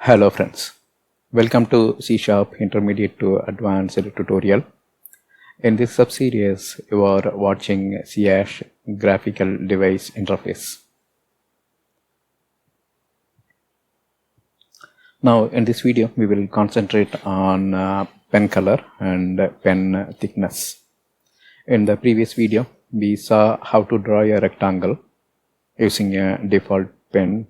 Hello friends, welcome to C# Intermediate to Advanced tutorial. In this sub-series, you are watching C# Graphical Device Interface. Now in this video, we will concentrate on pen color and pen thickness. In the previous video, we saw how to draw a rectangle using a default pen.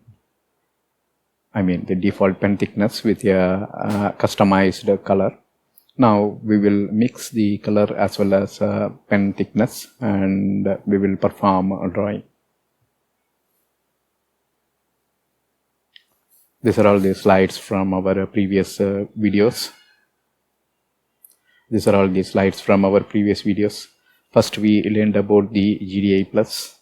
The default pen thickness with a customized color. Now we will mix the color as well as pen thickness and we will perform a drawing. These are all the slides from our previous videos. First we learned about the GDI plus.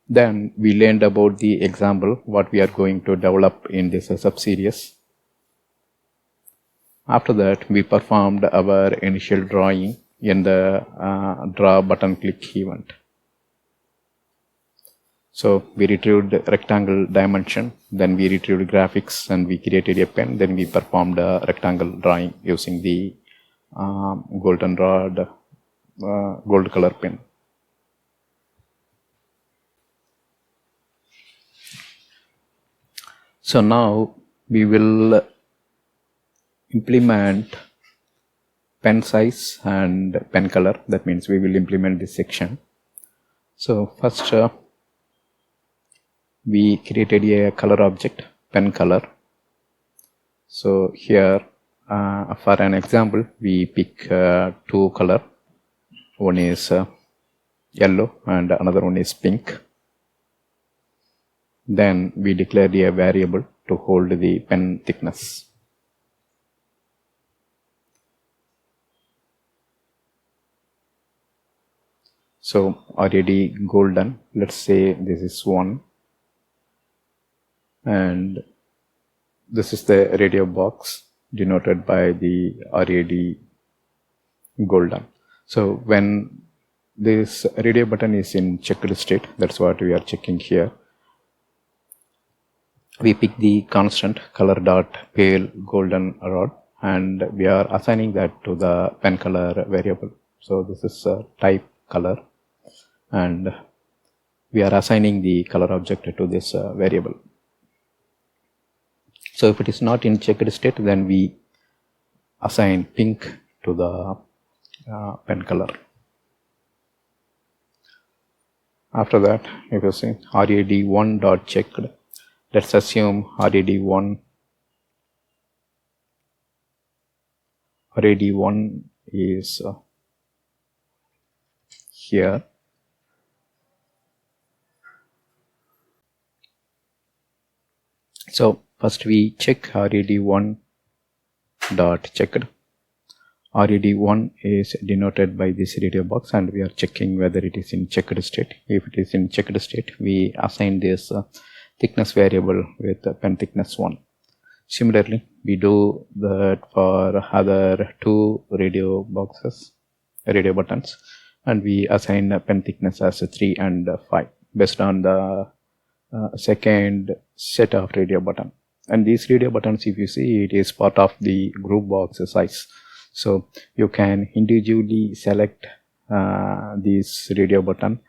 Then we learned about the example, what we are going to develop in this sub-series. After that, we performed our initial drawing in the draw button click event. So we retrieved rectangle dimension, then we retrieved graphics and we created a pen, then we performed a rectangle drawing using the goldenrod gold color pen. So now we will implement pen size and pen color. That means we will implement this section. So first we created a color object, pen color. So here for an example, we pick two color. One is yellow and another one is pink. Then we declare a variable to hold the pen thickness. So already golden, let's say this is 1 and this is the radio box denoted by the RAD golden. So when this radio button is in checked state, that's what we are checking here. We pick the constant color dot pale golden rod and we are assigning that to the pen color variable. So this is type color and we are assigning the color object to this variable. So if it is not in checked state, then we assign pink to the pen color. After that, if you see RAD1 dot checked, let's assume RAD1 is here. So first we check RAD1 dot checked. RAD1 is denoted by this radio box and we are checking whether it is in checked state. If it is in checked state, we assign this thickness variable with pen thickness 1. Similarly, we do that for other two radio buttons, and we assign pen thickness as 3 and 5 based on the second set of radio button. And these radio buttons, if you see, it is part of the group box size. So you can individually select this radio button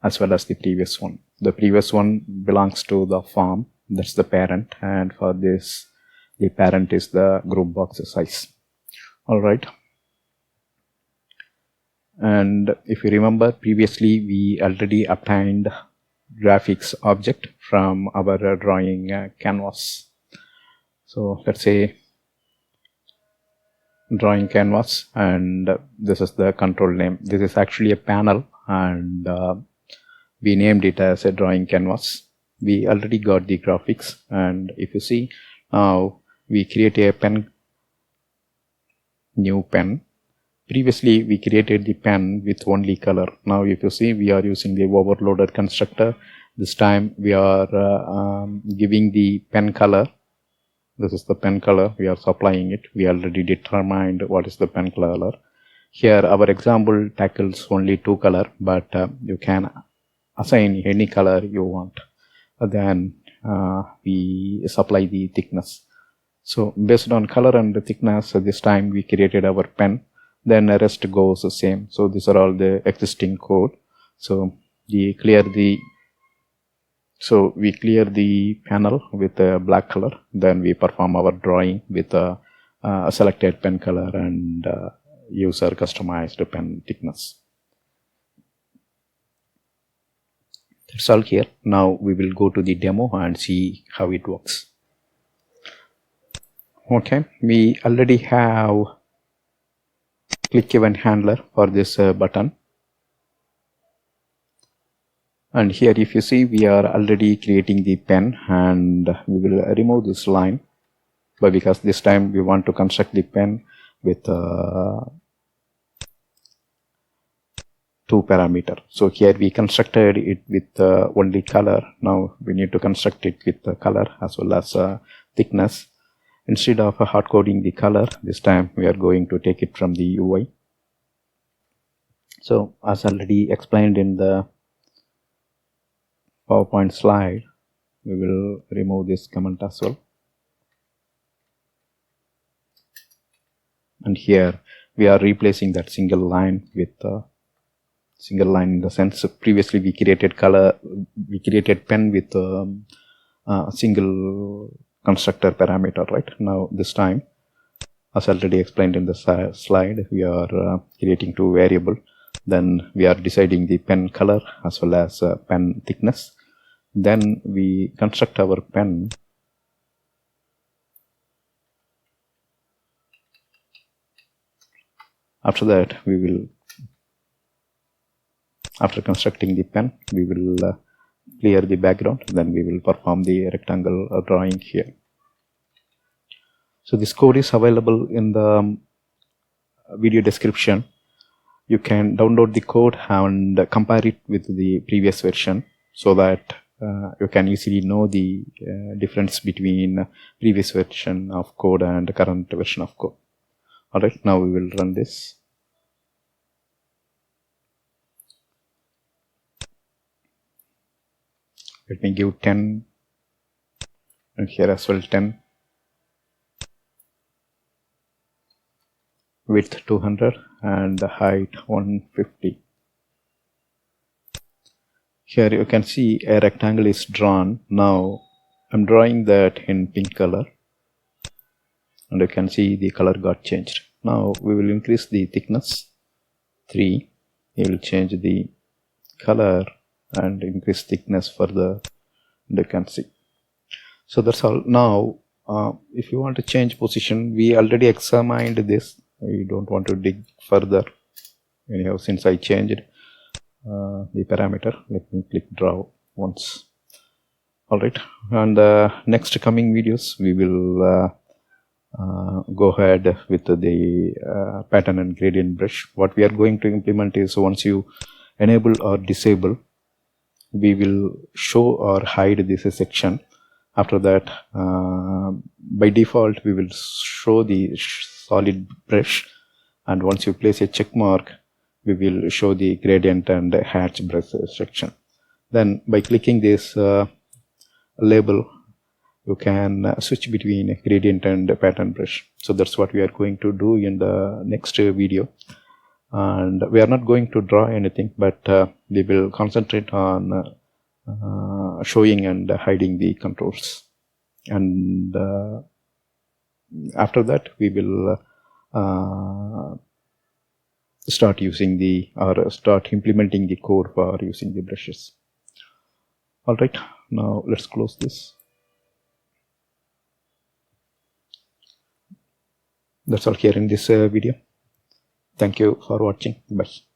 as well as the previous one. The previous one belongs to the form, that's the parent, and for this the parent is the group box size. Alright, and if you remember, previously we already obtained graphics object from our drawing canvas. So let's say drawing canvas and this is the control name. This is actually a panel and we named it as a drawing canvas. We already got the graphics and if you see, now we create a pen, new pen. Previously we created the pen with only color. Now if you see, we are using the overloaded constructor. This time we are giving the pen color. This is the pen color, we are supplying it. We already determined what is the pen color. Here our example tackles only two color, but you can assign any color you want. then we supply the thickness. So based on color and the thickness, this time we created our pen, then the rest goes the same. So these are all the existing code. So we clear the panel with a black color, then we perform our drawing with a selected pen color and user customized pen thickness. That's all here. Now we will go to the demo and see how it works. Okay, we already have click event handler for this button. And here if you see, we are already creating the pen, and we will remove this line, but because this time we want to construct the pen with 2 parameter. So here we constructed it with only color. Now we need to construct it with the color as well as thickness. Instead of hard coding the color, this time we are going to take it from the UI. So as already explained in the PowerPoint slide, we will remove this comment as well. And here we are replacing that single line with single line, in the sense previously we created pen with a single constructor parameter, right? Now this time, as already explained in the slide, we are creating 2 variables. Then we are deciding the pen color as well as pen thickness. Then we construct our pen. After that, after constructing the pen, we will clear the background, then we will perform the rectangle drawing here. So this code is available in the video description. You can download the code and compare it with the previous version, so that you can easily know the difference between previous version of code and current version of code. Alright, now we will run this. Let me give 10, and here as well 10, width 200 and the height 150. Here you can see a rectangle is drawn. Now I'm drawing that in pink color, and you can see the color got changed. Now we will increase the thickness 3. We will change the color and increase thickness further, and you can see. So that's all. Now if you want to change position, we already examined this. We don't want to dig further. Anyhow, since I changed the parameter, let me click draw once. Alright, and next coming videos we will go ahead with the pattern and gradient brush. What we are going to implement is, once you enable or disable, we will show or hide this section. After that, by default we will show the solid brush, and once you place a check mark, we will show the gradient and hatch brush section. Then by clicking this label, you can switch between gradient and pattern brush. So that's what we are going to do in the next video. And we are not going to draw anything, but we will concentrate on showing and hiding the controls. And after that, we will start implementing the code for using the brushes. Alright, now let's close this. That's all here in this video. Thank you for watching. Bye.